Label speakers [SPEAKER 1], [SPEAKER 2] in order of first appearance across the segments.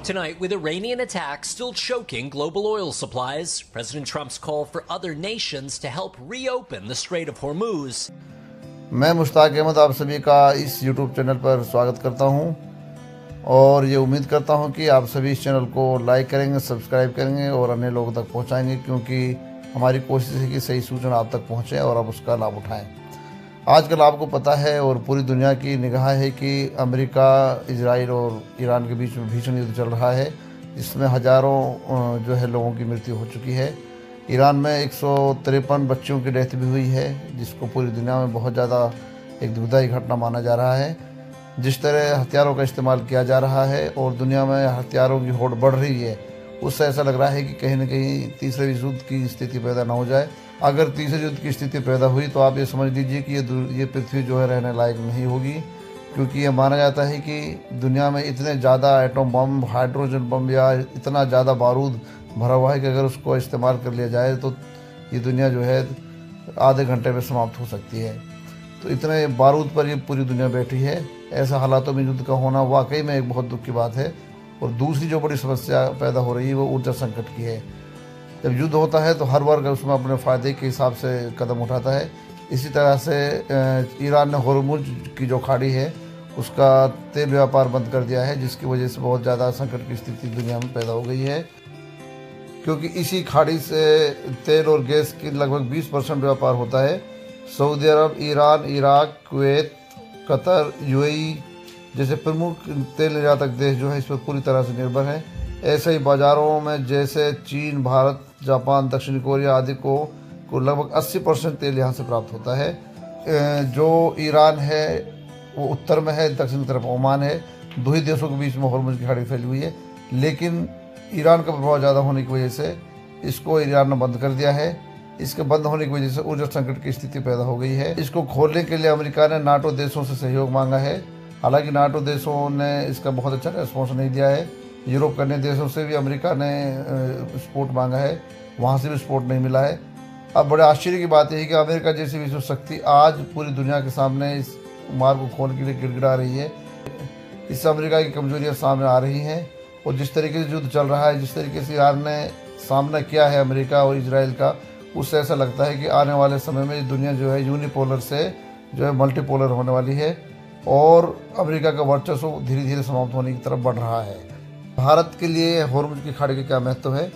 [SPEAKER 1] Tonight, with Iranian attacks still choking global oil supplies, President Trump's call for other nations to help reopen the Strait of Hormuz.
[SPEAKER 2] मैं मुश्ताक अहमद आप सभी का इस YouTube channel पर स्वागत करता हूं और ये उम्मीद करता हूं कि आप सभी इस चैनल को लाइक करेंगे, सब्सक्राइब करेंगे और अन्य लोगों तक पहुंचाएंगे, क्योंकि हमारी कोशिश है कि सही सूचना आप तक पहुंचे और आप उसका लाभ उठाएं। आजकल आपको पता है और पूरी दुनिया की निगाह है कि अमेरिका, इजराइल और ईरान के बीच में भीषण युद्ध चल रहा है, जिसमें हज़ारों जो है लोगों की मृत्यु हो चुकी है। ईरान में 153 बच्चों की डेथ भी हुई है, जिसको पूरी दुनिया में बहुत ज़्यादा एक दुखदायी घटना माना जा रहा है। जिस तरह हथियारों का इस्तेमाल किया जा रहा है और दुनिया में हथियारों की होड़ बढ़ रही है, उससे ऐसा लग रहा है कि कहीं न कहीं तीसरे विश्व युद्ध की स्थिति पैदा ना हो जाए। अगर तीसरे युद्ध की स्थिति पैदा हुई तो आप ये समझ लीजिए कि ये पृथ्वी जो है रहने लायक नहीं होगी, क्योंकि ये माना जाता है कि दुनिया में इतने ज़्यादा एटम बम, हाइड्रोजन बम या इतना ज़्यादा बारूद भरा हुआ है कि अगर उसको इस्तेमाल कर लिया जाए तो ये दुनिया जो है आधे घंटे में समाप्त हो सकती है। तो इतने बारूद पर ये पूरी दुनिया बैठी है। ऐसा हालातों में युद्ध का होना वाकई में एक बहुत दुख की बात है। और दूसरी जो बड़ी समस्या पैदा हो रही है वो ऊर्जा संकट की है। जब युद्ध होता है तो हर वर्ग उसमें अपने फ़ायदे के हिसाब से कदम उठाता है। इसी तरह से ईरान ने होर्मुज की जो खाड़ी है उसका तेल व्यापार बंद कर दिया है, जिसकी वजह से बहुत ज़्यादा संकट की स्थिति दुनिया में पैदा हो गई है, क्योंकि इसी खाड़ी से तेल और गैस की लगभग 20% व्यापार होता है। Saudi Arab, Iran, Iraq, Kuwait, Qatar, UAE जैसे प्रमुख तेल निर्यातक देश जो है इस पर पूरी तरह से निर्भर है। ऐसे ही बाज़ारों में जैसे चीन, भारत, जापान, दक्षिण कोरिया आदि को लगभग 80% तेल यहाँ से प्राप्त होता है। जो ईरान है वो उत्तर में है, दक्षिण तरफ ओमान है। दो ही देशों के बीच में होर्मुज की खाड़ी फैली हुई है, लेकिन ईरान का प्रभाव ज़्यादा होने की वजह से इसको ईरान ने बंद कर दिया है। इसके बंद होने की वजह से ऊर्जा संकट की स्थिति पैदा हो गई है। इसको खोलने के लिए अमेरिका ने नाटो देशों से सहयोग मांगा है। हालांकि नाटो देशों ने इसका बहुत अच्छा रिस्पॉन्स नहीं दिया है। यूरोप के अन्य देशों से भी अमेरिका ने सपोर्ट मांगा है, वहाँ से भी सपोर्ट नहीं मिला है। अब बड़े आश्चर्य की बात यह है कि अमेरिका जैसी विश्व शक्ति आज पूरी दुनिया के सामने इस मार्ग को खोलने के लिए गिड़गिड़ा रही है। इससे अमेरिका की कमजोरियाँ सामने आ रही हैं और जिस तरीके से युद्ध चल रहा है, जिस तरीके से ईरान ने सामना किया है अमेरिका और इजराइल का, उससे ऐसा लगता है कि आने वाले समय में दुनिया जो है यूनिपोलर से जो है मल्टीपोलर होने वाली है और अमेरिका का वर्चस्व धीरे धीरे समाप्त होने की तरफ बढ़ रहा है। भारत के लिए होर्मुज की खाड़ी का क्या महत्व है,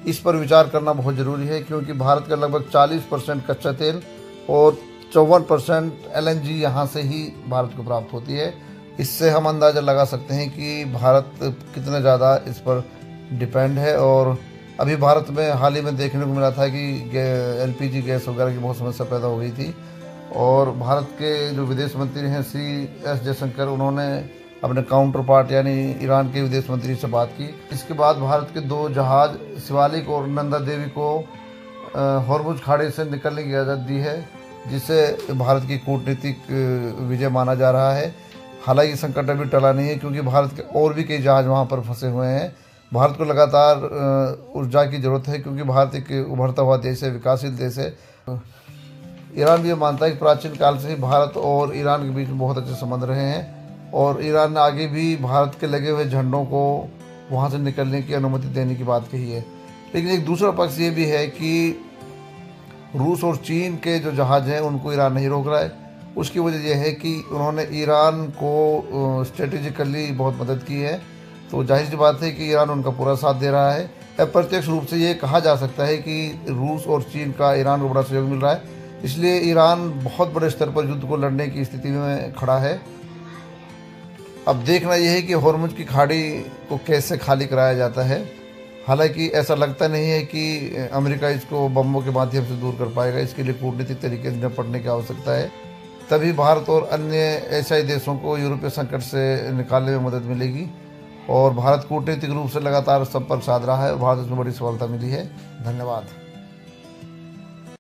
[SPEAKER 2] इस पर विचार करना बहुत ज़रूरी है, क्योंकि भारत का लगभग 40% कच्चा तेल और 54% LNG यहाँ से ही भारत को प्राप्त होती है। इससे हम अंदाज़ा लगा सकते हैं कि भारत कितना ज़्यादा इस पर डिपेंड है। और अभी भारत में हाल ही में देखने को मिला था कि LPG गैस वगैरह की बहुत समस्या पैदा हो गई थी और भारत के जो विदेश मंत्री हैं CS जयशंकर, उन्होंने अपने काउंटर पार्ट यानी ईरान के विदेश मंत्री से बात की। इसके बाद भारत के 2 जहाज़ शिवालिक और नंदा देवी को होर्मुज खाड़ी से निकलने की इजाज़त दी है, जिससे भारत की कूटनीतिक विजय माना जा रहा है। हालांकि संकट अभी टला नहीं है, क्योंकि भारत के और भी कई जहाज़ वहाँ पर फंसे हुए हैं। भारत को लगातार ऊर्जा की ज़रूरत है, क्योंकि भारत एक उभरता हुआ देश है, विकासशील देश है। ईरान भी ये मानता है कि प्राचीन काल से ही भारत और ईरान के बीच में बहुत अच्छे संबंध रहे हैं और ईरान ने आगे भी भारत के लगे हुए झंडों को वहाँ से निकलने की अनुमति देने की बात कही है। लेकिन एक दूसरा पक्ष ये भी है कि रूस और चीन के जो जहाज़ हैं उनको ईरान नहीं रोक रहा है। उसकी वजह यह है कि उन्होंने ईरान को स्ट्रेटेजिकली बहुत मदद की है, तो जाहिर सी बात है कि ईरान उनका पूरा साथ दे रहा है। अप्रत्यक्ष रूप से ये कहा जा सकता है कि रूस और चीन का ईरान को बड़ा सहयोग मिल रहा है, इसलिए ईरान बहुत बड़े स्तर पर युद्ध को लड़ने की स्थिति में खड़ा है। अब देखना यह है कि होर्मुज की खाड़ी को कैसे खाली कराया जाता है। हालांकि ऐसा लगता नहीं है कि अमेरिका इसको बमों के माध्यम से दूर कर पाएगा। इसके लिए कूटनीतिक तरीके से निपटने की आवश्यकता है, तभी भारत और अन्य एशियाई देशों को यूरोपीय संकट से निकालने में मदद मिलेगी। और भारत कूटनीतिक रूप से लगातार संपर्क साध रहा है और भारत इसमें बड़ी सफलता मिली है। धन्यवाद।